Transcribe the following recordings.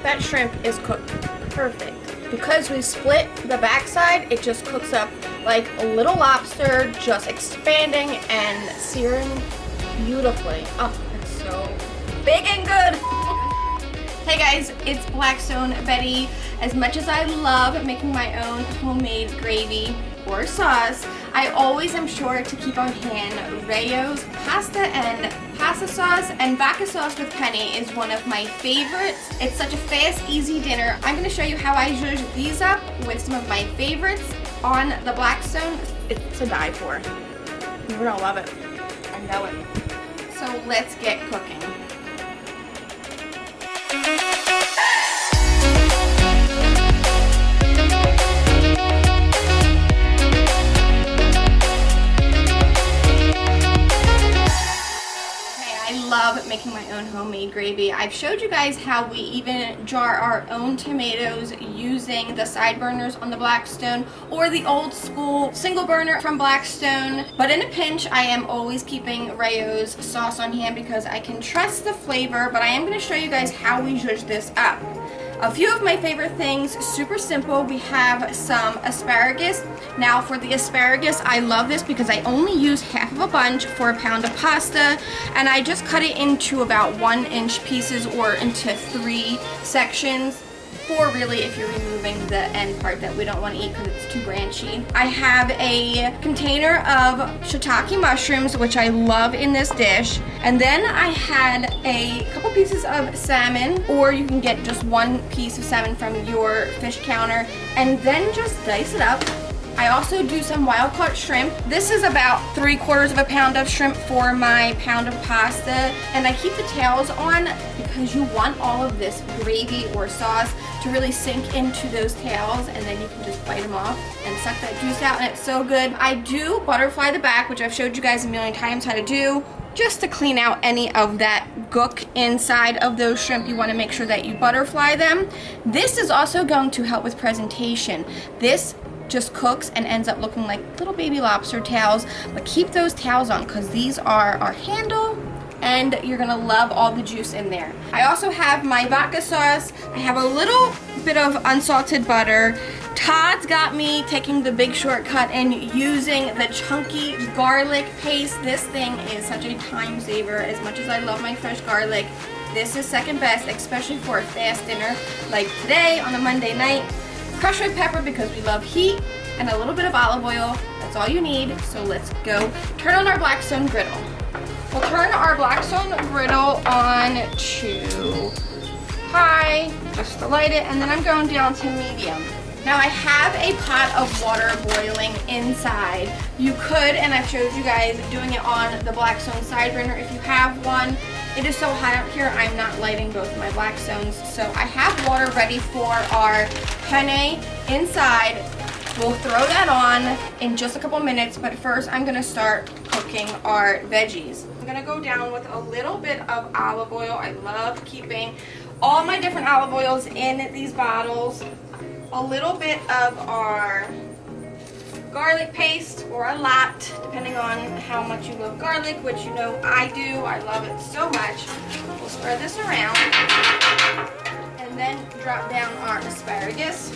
that shrimp is cooked perfect. Because we split the backside, it just cooks up like a little lobster, just expanding and searing beautifully. Oh, it's so big and good. Hey guys, it's Blackstone Betty. As much as I love making my own homemade gravy or sauce, I always am sure to keep on hand Rayo's pasta and pasta sauce, and vodka sauce with penne is one of my favorites. It's such a fast, easy dinner. I'm going to show you how I zhuzh these up with some of my favorites on the Blackstone. It's to die for. You're going to love it. I know it. So let's get cooking. Love making my own homemade gravy. I've showed you guys how we even jar our own tomatoes using the side burners on the Blackstone or the old school single burner from Blackstone. But in a pinch, I am always keeping Rayo's sauce on hand because I can trust the flavor, but I am going to show you guys how we zhuzh this up. A few of my favorite things, super simple. We have some asparagus. Now for the asparagus, I love this because I only use half of a bunch for a pound of pasta, and I just cut it into about 1-inch pieces or into 3 sections. 4 really if you're removing the end part that we don't want to eat because it's too branchy. I have a container of shiitake mushrooms, which I love in this dish. And then I had a couple pieces of salmon, or you can get just 1 piece of salmon from your fish counter and then just dice it up. I also do some wild-caught shrimp. This is about 3/4 of a pound of shrimp for my pound of pasta, and I keep the tails on because you want all of this gravy or sauce to really sink into those tails, and then you can just bite them off and suck that juice out, and it's so good. I do butterfly the back, which I've showed you guys a million times how to do, just to clean out any of that gook inside of those shrimp. You want to make sure that you butterfly them. This is also going to help with presentation. This just cooks and ends up looking like little baby lobster tails, but keep those tails on because these are our handle and you're gonna love all the juice in there. I also have my vodka sauce. I have a little bit of unsalted butter. Todd's got me taking the big shortcut and using the chunky garlic paste. This thing is such a time saver. As much as I love my fresh garlic, this is second best, especially for a fast dinner like today on a Monday night. Crushed red pepper because we love heat, and a little bit of olive oil. That's all you need. So let's go turn on our Blackstone Griddle. We'll turn our Blackstone Griddle on to high, just to light it, and then I'm going down to medium. Now I have a pot of water boiling inside. You could, and I've showed you guys doing it on the Blackstone side burner if you have one. It is so hot out here, I'm not lighting both of my Blackstones. So I have water ready for our penne inside. We'll throw that on in just a couple minutes, but first I'm gonna start cooking our veggies. I'm gonna go down with a little bit of olive oil. I love keeping all my different olive oils in these bottles. A little bit of our garlic paste, or a lot, depending on how much you love garlic, which you know I do. I love it so much. We'll spread this around and then drop down our asparagus.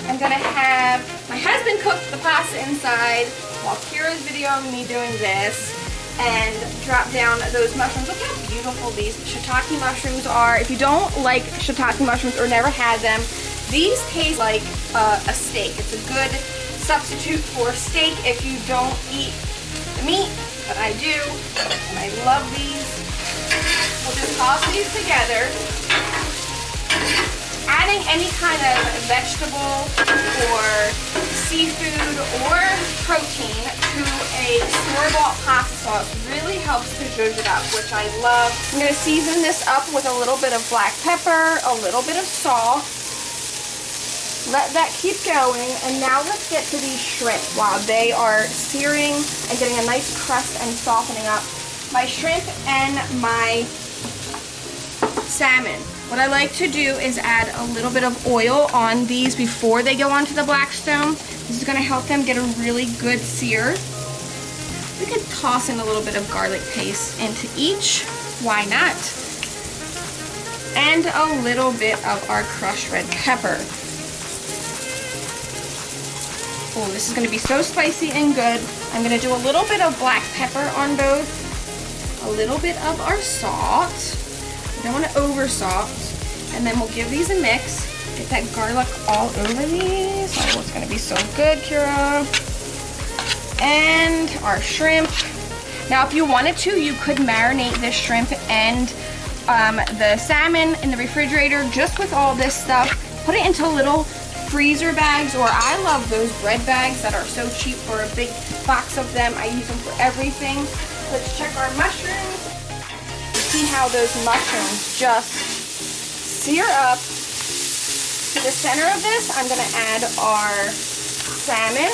I'm gonna have my husband cook the pasta inside while Kira's videoing me doing this, and drop down those mushrooms. Look how beautiful these shiitake mushrooms are. If you don't like shiitake mushrooms or never had them, these taste like a steak. It's a good substitute for steak if you don't eat the meat, but I do, and I love these. We'll just toss these together. Adding any kind of vegetable or seafood or protein to a store-bought pasta sauce really helps to zhuzh it up, which I love. I'm going to season this up with a little bit of black pepper, a little bit of salt. Let that keep going, and now let's get to these shrimp while they are searing and getting a nice crust and softening up. My shrimp and my salmon. What I like to do is add a little bit of oil on these before they go onto the Blackstone. This is going to help them get a really good sear. We could toss in a little bit of garlic paste into each. Why not? and a little bit of our crushed red pepper. Oh, this is going to be so spicy and good. I'm going to do a little bit of black pepper on both, a little bit of our salt. You don't want to over salt. And then we'll give these a mix. Get that garlic all over these. Oh, it's going to be so good, Kira. And our shrimp. Now, if you wanted to, you could marinate this shrimp and the salmon in the refrigerator just with all this stuff. Put it into little freezer bags, or I love those bread bags that are so cheap for a big box of them. I use them for everything. Let's check our mushrooms. See how those mushrooms just sear up. To the center of this, I'm going to add our salmon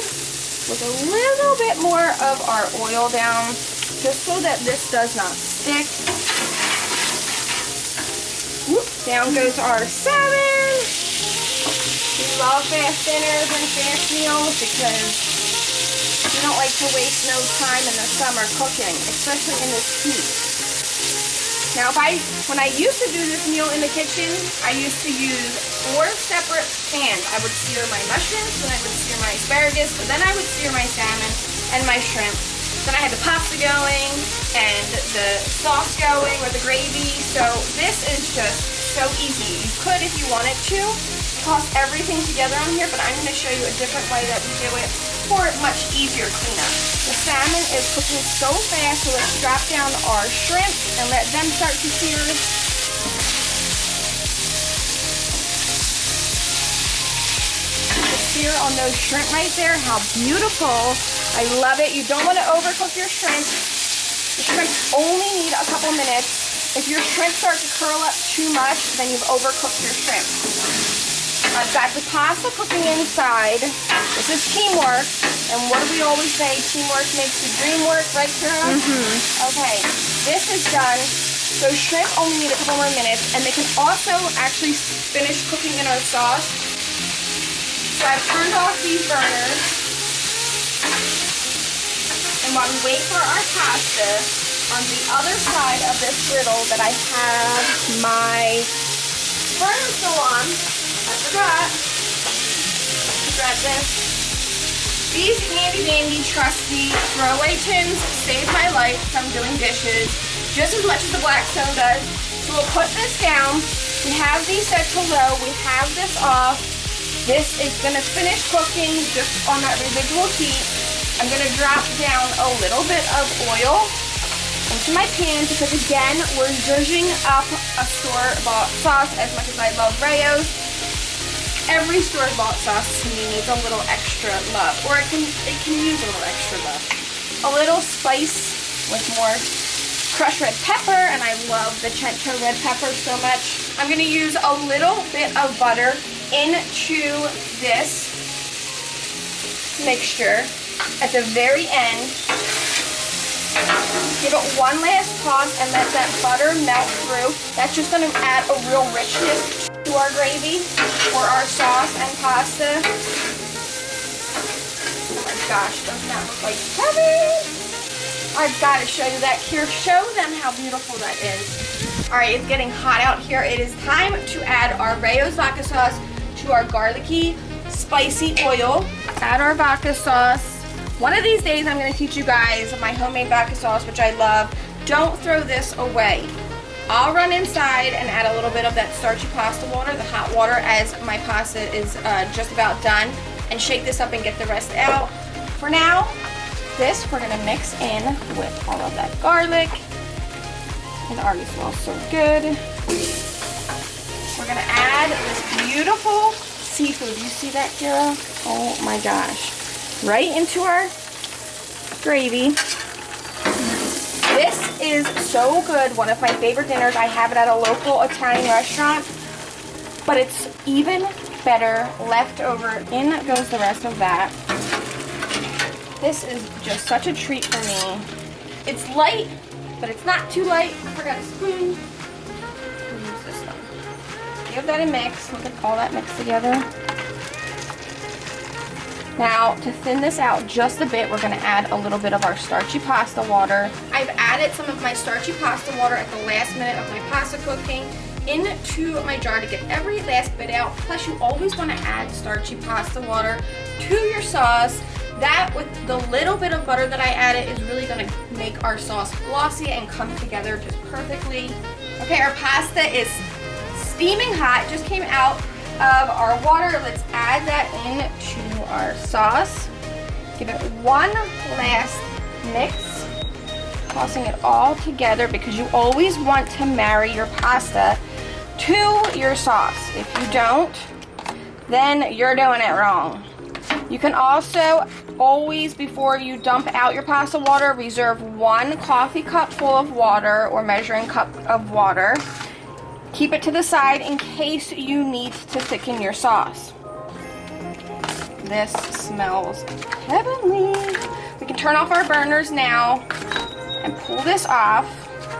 with a little bit more of our oil down, just so that this does not stick. Whoop, down goes our salmon. We love fast dinners and fast meals because we don't like to waste no time in the summer cooking, especially in this heat. Now, when I used to do this meal in the kitchen, I used to use 4 separate pans. I would sear my mushrooms, then I would sear my asparagus, but then I would sear my salmon and my shrimp. Then I had the pasta going and the sauce going or the gravy. So this is just so easy. You could, if you wanted to, toss everything together on here, but I'm going to show you a different way that we do it for much easier cleanup. The salmon is cooking so fast, so let's drop down our shrimp and let them start to sear. The sear on those shrimp right there, how beautiful. I love it. You don't want to overcook your shrimp. The shrimp only need a couple minutes. If your shrimp start to curl up too much, then you've overcooked your shrimp. I've got the pasta cooking inside. This is teamwork. And what do we always say? Teamwork makes the dream work, right, Kira? Mm-hmm. Okay, this is done. So shrimp only need a couple more minutes, and they can also actually finish cooking in our sauce. So I've turned off these burners. And while we wait for our pasta, on the other side of this griddle that I have my burner still on, I forgot to grab this. These handy dandy trusty throwaway tins save my life from doing dishes just as much as the Blackstone does. So we'll put this down. We have these set to low. We have this off. This is going to finish cooking just on that residual heat. I'm going to drop down a little bit of oil into my pan because, again, we're zhuzhing up a store-bought sauce as much as I love Rayo's. Every store-bought sauce to me needs a little extra love, or it can use a little extra love. A little spice with more crushed red pepper, and I love the cento red pepper so much. I'm going to use a little bit of butter into this mixture at the very end. Give it one last toss and let that butter melt through. That's just going to add a real richness to our gravy for our sauce and pasta. Oh my gosh, doesn't that look like heaven? I've got to show you that here. Show them how beautiful that is. All right, it's getting hot out here. It is time to add our Rayo's vodka sauce to our garlicky, spicy oil. Add our vodka sauce. One of these days, I'm going to teach you guys my homemade vodka sauce, which I love. Don't throw this away. I'll run inside and add a little bit of that starchy pasta water, the hot water, as my pasta is just about done, and shake this up and get the rest out. For now, this we're going to mix in with all of that garlic. It already smells so good. We're going to add this beautiful seafood. You see that, Kira? Oh my gosh. Right into our gravy. This is so good. One of my favorite dinners. I have it at a local Italian restaurant, but it's even better left over. In goes the rest of that. This is just such a treat for me. It's light, but it's not too light. I forgot a spoon. We'll use this one. Give that a mix. Look at all that mixed together. Now, to thin this out just a bit, we're going to add a little bit of our starchy pasta water. I've added some of my starchy pasta water at the last minute of my pasta cooking. into my jar to get every last bit out. Plus, you always want to add starchy pasta water to your sauce. That, with the little bit of butter that I added, is really going to make our sauce glossy and come together just perfectly. Okay, our pasta is steaming hot, just came out of our water. Let's add that into our sauce. Give it one last mix, tossing it all together, because you always want to marry your pasta to your sauce. If you don't, then you're doing it wrong. You can also always, before you dump out your pasta water, reserve 1 coffee cup full of water or measuring cup of water. Keep it to the side in case you need to thicken your sauce. This smells heavenly. We can turn off our burners now and pull this off.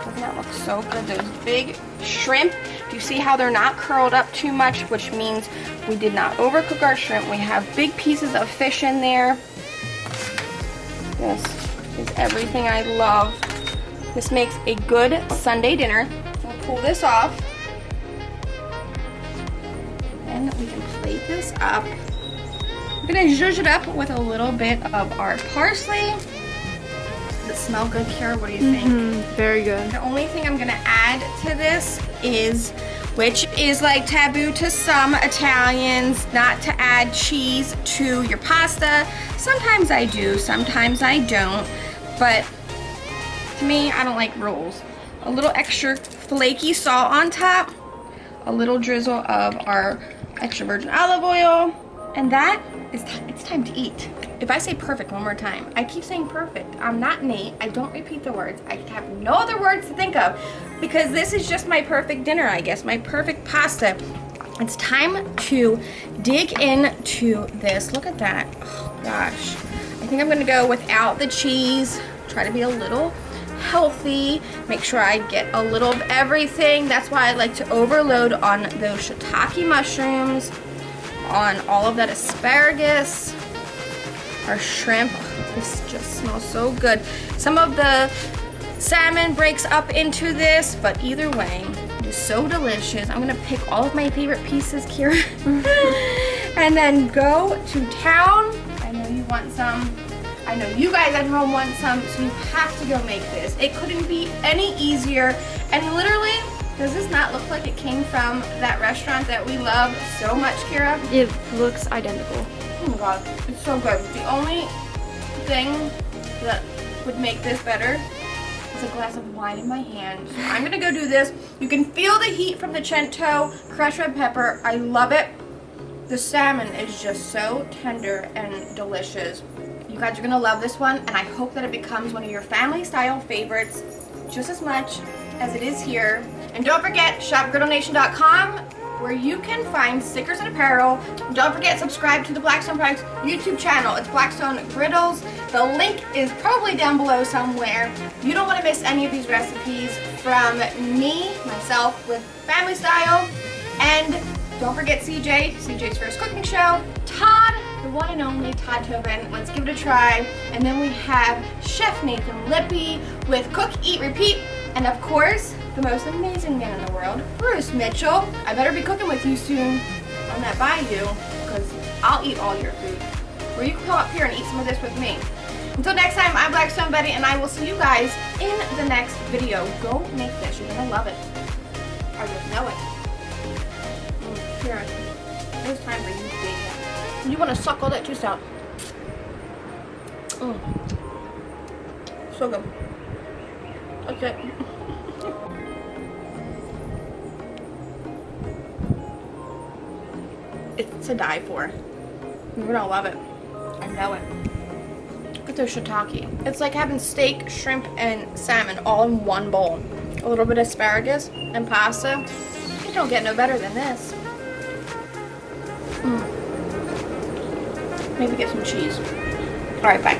Doesn't that look so good? Those big shrimp. Do you see how they're not curled up too much, which means we did not overcook our shrimp. We have big pieces of fish in there. This is everything I love. This makes a good Sunday dinner. We'll pull this off. And we can plate this up. We're gonna zhuzh it up with a little bit of our parsley. Does it smell good, Kira? What do you think? Very good. The only thing I'm gonna add to this is, which is like taboo to some Italians, not to add cheese to your pasta. Sometimes I do, sometimes I don't. But to me, I don't like rules. A little extra flaky salt on top, a little drizzle of our extra virgin olive oil, and that is it's time to eat. If I say perfect one more time, I keep saying perfect. I'm not Nate. I don't repeat the words. I have no other words to think of, because this is just my perfect dinner, I guess, my perfect pasta. It's time to dig into this. Look at that. Oh gosh. I think I'm gonna go without the cheese. Try to be a little healthy. Make sure I get a little of everything. That's why I like to overload on those shiitake mushrooms, on all of that asparagus, our shrimp. This just smells so good. Some of the salmon breaks up into this, but either way, it is so delicious. I'm gonna pick all of my favorite pieces, Kira, and then go to town. I know you want some. I know you guys at home want some, so you have to go make this. It couldn't be any easier. And literally, does this not look like it came from that restaurant that we love so much, Kira? It looks identical. Oh my god, it's so good. The only thing that would make this better is a glass of wine in my hand. So I'm gonna go do this. You can feel the heat from the cento, crushed red pepper. I love it. The salmon is just so tender and delicious. You guys are gonna love this one, and I hope that it becomes one of your family style favorites just as much as it is here. And don't forget, shopgriddlenation.com, where you can find stickers and apparel. Don't forget, subscribe to the Blackstone Products YouTube channel. It's Blackstone Griddles. The link is probably down below somewhere. You don't want to miss any of these recipes from me, myself, with family style. And don't forget CJ's First Cooking Show, Todd, the one and only Todd Tobin. Let's give it a try. And then we have Chef Nathan Lippy with Cook, Eat, Repeat. And of course, the most amazing man in the world, Bruce Mitchell. I better be cooking with you soon on that bayou, because I'll eat all your food. Or you can come up here and eat some of this with me. Until next time, I'm Blackstone Betty, and I will see you guys in the next video. Go make this. You're gonna love it. I just know it. Here, it's time for you to dig in. You want to suck all that juice out. So good. Okay. It's to die for. You're gonna love it. I know it. Look at those shiitake. It's like having steak, shrimp, and salmon all in one bowl. A little bit of asparagus and pasta. You don't get no better than this. Maybe get some cheese. Alright, bye.